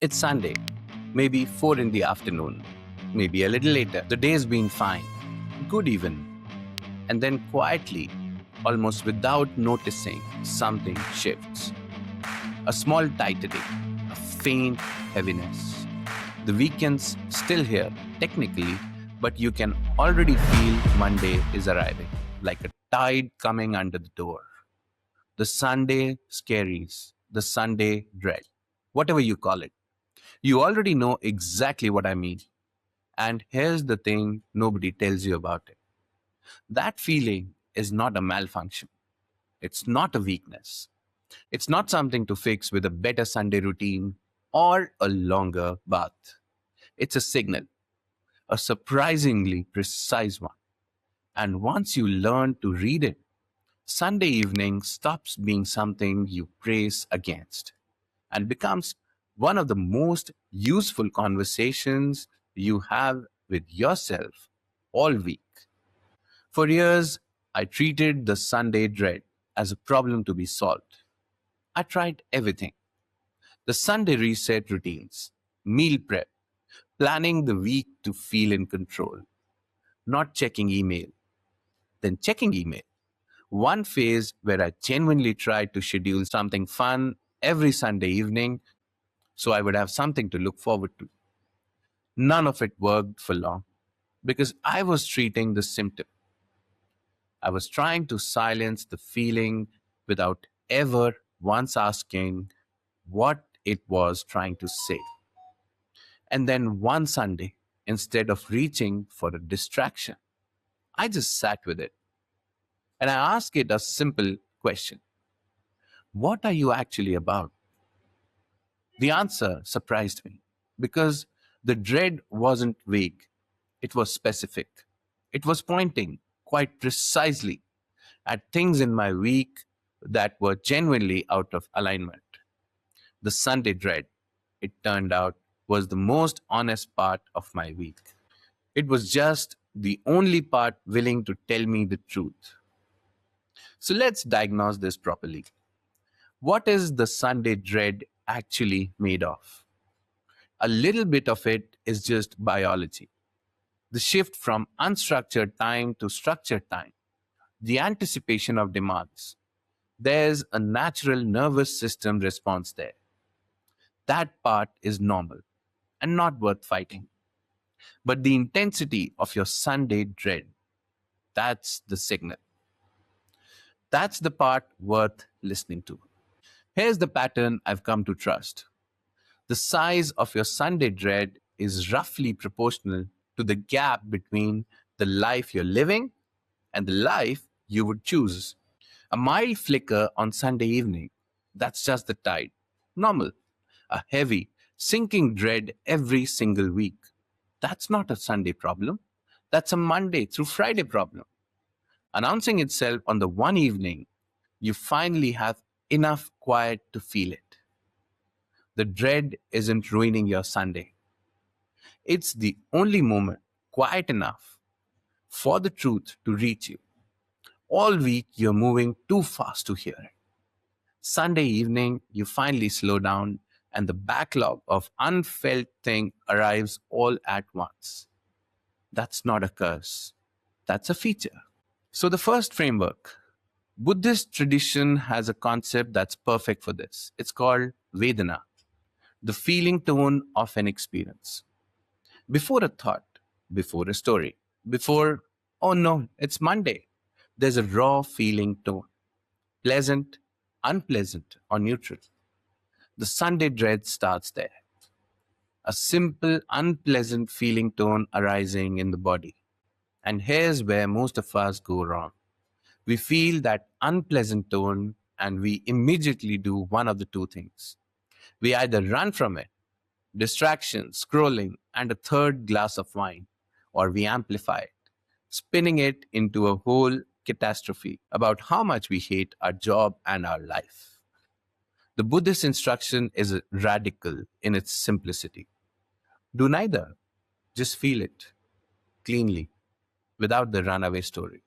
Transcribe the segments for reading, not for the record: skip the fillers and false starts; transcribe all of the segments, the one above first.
It's Sunday, maybe 4 in the afternoon, maybe a little later. The day's been fine, good even. And then quietly, almost without noticing, something shifts. A small tightening, a faint heaviness. The weekend's still here, technically, but you can already feel Monday is arriving, like a tide coming under the door. The Sunday scaries, the Sunday dread, whatever you call it. You already know exactly what I mean. And here's the thing nobody tells you about it. That feeling is not a malfunction. It's not a weakness. It's not something to fix with a better Sunday routine or a longer bath. It's a signal, a surprisingly precise one. And once you learn to read it, Sunday evening stops being something you brace against and becomes one of the most useful conversations you have with yourself all week. For years, I treated the Sunday dread as a problem to be solved. I tried everything: the Sunday reset routines, meal prep, planning the week to feel in control, not checking email, then checking email. One phase where I genuinely tried to schedule something fun every Sunday evening so I would have something to look forward to. None of it worked for long because I was treating the symptom. I was trying to silence the feeling without ever once asking what it was trying to say. And then one Sunday, instead of reaching for a distraction, I just sat with it and I asked it a simple question: what are you actually about? The answer surprised me because the dread wasn't vague, it was specific. It was pointing quite precisely at things in my week that were genuinely out of alignment. The Sunday dread, it turned out, was the most honest part of my week. It was just the only part willing to tell me the truth. So let's diagnose this properly. What is the Sunday dread actually made of? A little bit of it is just biology. The shift from unstructured time to structured time, the anticipation of demands. There's a natural nervous system response there. That part is normal and not worth fighting. But the intensity of your Sunday dread, that's the signal. That's the part worth listening to. Here's the pattern I've come to trust. The size of your Sunday dread is roughly proportional to the gap between the life you're living and the life you would choose. A mild flicker on Sunday evening, that's just the tide. Normal. A heavy, sinking dread every single week. That's not a Sunday problem. That's a Monday through Friday problem. Announcing itself on the one evening you finally have enough quiet to feel it. The dread isn't ruining your Sunday. It's the only moment quiet enough for the truth to reach you. All week you're moving too fast to hear it. Sunday evening, you finally slow down and the backlog of unfelt thing arrives all at once. That's not a curse. That's a feature. So the first framework, Buddhist tradition has a concept that's perfect for this. It's called Vedanā, the feeling tone of an experience. Before a thought, before a story, before, oh no, it's Monday, there's a raw feeling tone, pleasant, unpleasant, or neutral. The Sunday dread starts there. A simple, unpleasant feeling tone arising in the body. And here's where most of us go wrong. We feel that unpleasant tone and we immediately do one of the two things. We either run from it, distraction, scrolling, and a third glass of wine, or we amplify it, spinning it into a whole catastrophe about how much we hate our job and our life. The Buddhist instruction is radical in its simplicity. Do neither. Just feel it cleanly without the runaway story.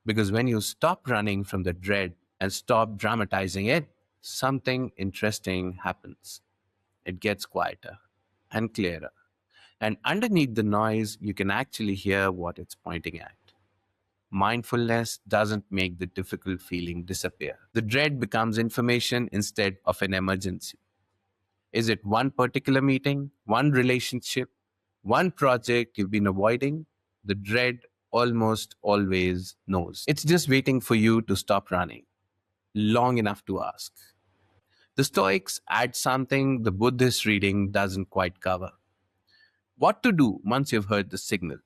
Because when you stop running from the dread and stop dramatizing it, something interesting happens. it gets quieter and clearer. And underneath the noise, you can actually hear what it's pointing at. Mindfulness doesn't make the difficult feeling disappear. The dread becomes information instead of an emergency. Is it one particular meeting, one relationship, one project you've been avoiding? The dread almost always knows. It's just waiting for you to stop running long enough to ask. The Stoics add something the Buddhist reading doesn't quite cover. What to do once you've heard the signal?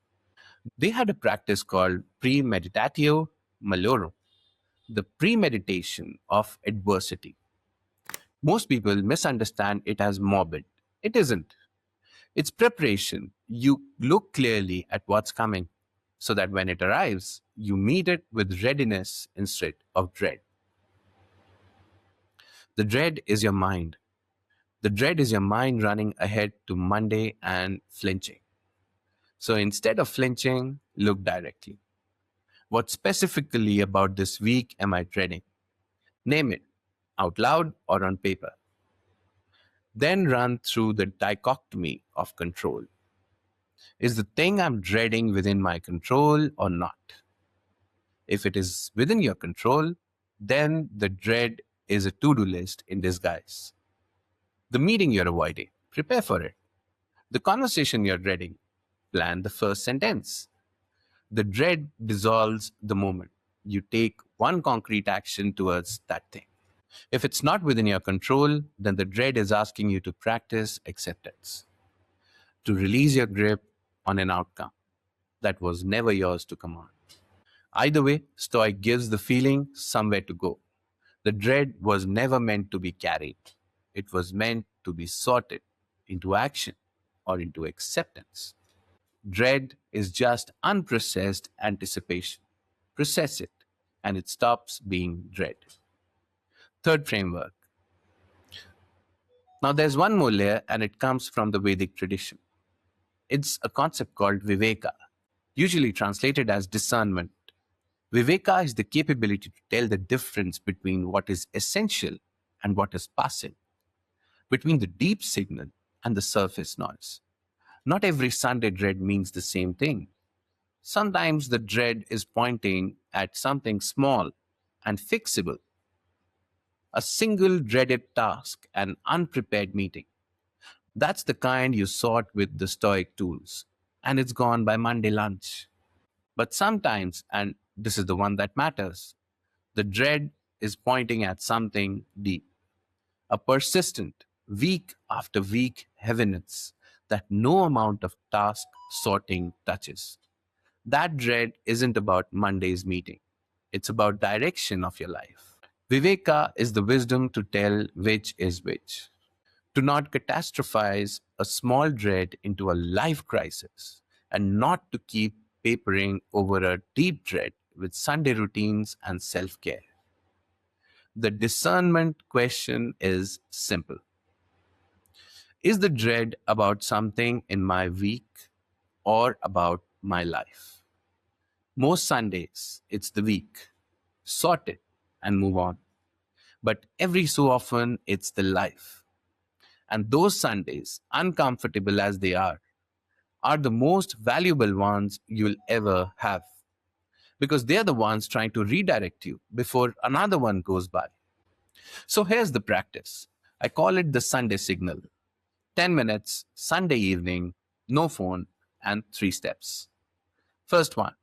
They had a practice called premeditatio Malorum, the premeditation of adversity. Most people misunderstand it as morbid. It isn't. It's preparation. You look clearly at what's coming so that when it arrives, you meet it with readiness instead of dread. The dread is your mind. The dread is your mind running ahead to Monday and flinching. So instead of flinching, look directly. What specifically about this week am I dreading? Name it, out loud or on paper. Then run through the dichotomy of control. Is the thing I'm dreading within my control or not? If it is within your control, then the dread is a to-do list in disguise. The meeting you're avoiding, prepare for it. The conversation you're dreading, plan the first sentence. The dread dissolves the moment you take one concrete action towards that thing. If it's not within your control, then the dread is asking you to practice acceptance, to release your grip on an outcome that was never yours to command. Either way, Stoic gives the feeling somewhere to go. The dread was never meant to be carried. It was meant to be sorted into action or into acceptance. Dread is just unprocessed anticipation. Process it, and it stops being dread. Third framework. Now, there's one more layer, and it comes from the Vedic tradition. It's a concept called Viveka, usually translated as discernment. Viveka is the capability to tell the difference between what is essential and what is passing, between the deep signal and the surface noise. Not every Sunday dread means the same thing. Sometimes the dread is pointing at something small and fixable, a single dreaded task, an unprepared meeting. That's the kind you sort with the Stoic tools, and it's gone by Monday lunch. But sometimes, and this is the one that matters, the dread is pointing at something deep, a persistent, week after week heaviness that no amount of task sorting touches. That dread isn't about Monday's meeting. It's about direction of your life. Viveka is the wisdom to tell which is which, to not catastrophize a small dread into a life crisis, and not to keep papering over a deep dread with Sunday routines and self-care. The discernment question is simple. Is the dread about something in my week or about my life? Most Sundays, it's the week. Sort it and move on. But every so often, it's the life. And those Sundays, uncomfortable as they are the most valuable ones you'll ever have. Because they're the ones trying to redirect you before another one goes by. So here's the practice. I call it the Sunday signal. 10 minutes, Sunday evening, no phone, and 3 steps. First one,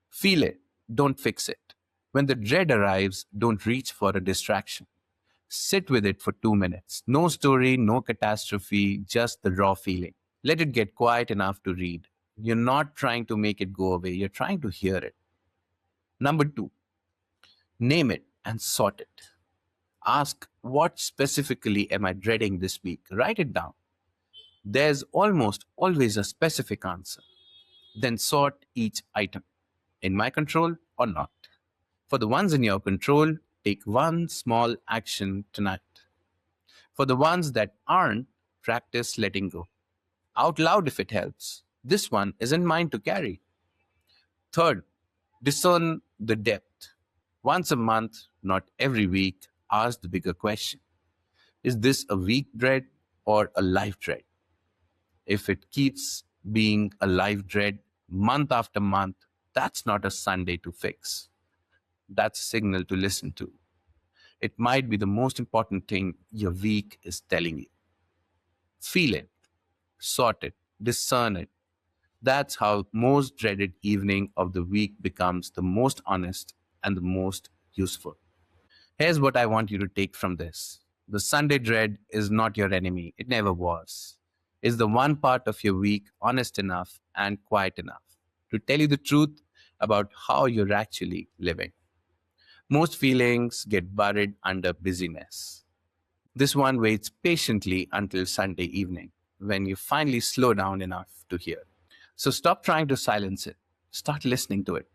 feel it, don't fix it. When the dread arrives, don't reach for a distraction. Sit with it for 2 minutes. No story, no catastrophe, just the raw feeling. Let it get quiet enough to read. You're not trying to make it go away, you're trying to hear it. Number 2, name it and sort it. Ask, what specifically am I dreading this week? Write it down. There's almost always a specific answer. Then sort each item. In my control or not? For the ones in your control, take one small action tonight. For the ones that aren't, practice letting go. Out loud if it helps. This one isn't mine to carry. Third, discern the depth. Once a month, not every week, ask the bigger question. Is this a weak dread or a life dread. If it keeps being a life dread month after month, that's not a Sunday to fix. That's a signal to listen to. It might be the most important thing your week is telling you. Feel it, sort it, discern it. That's how most dreaded evening of the week becomes the most honest and the most useful. Here's what I want you to take from this. The Sunday dread is not your enemy. It never was. It's the one part of your week honest enough and quiet enough to tell you the truth about how you're actually living. Most feelings get buried under busyness. This one waits patiently until Sunday evening, when you finally slow down enough to hear. So stop trying to silence it. Start listening to it.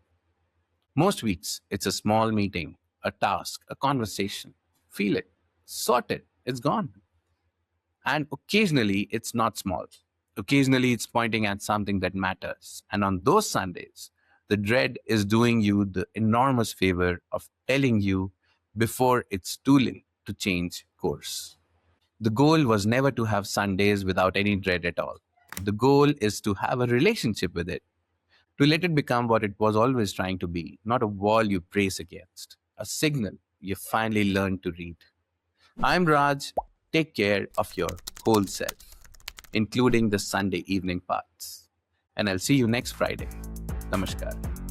Most weeks, it's a small meeting, a task, a conversation. Feel it, sort it, it's gone. And occasionally, it's not small. Occasionally, it's pointing at something that matters. And on those Sundays, the dread is doing you the enormous favor of telling you before it's too late to change course. The goal was never to have Sundays without any dread at all. The goal is to have a relationship with it, to let it become what it was always trying to be, not a wall you brace against, a signal you finally learned to read. I'm Raj. Take care of your whole self, including the Sunday evening parts. And I'll see you next Friday. Namaskar.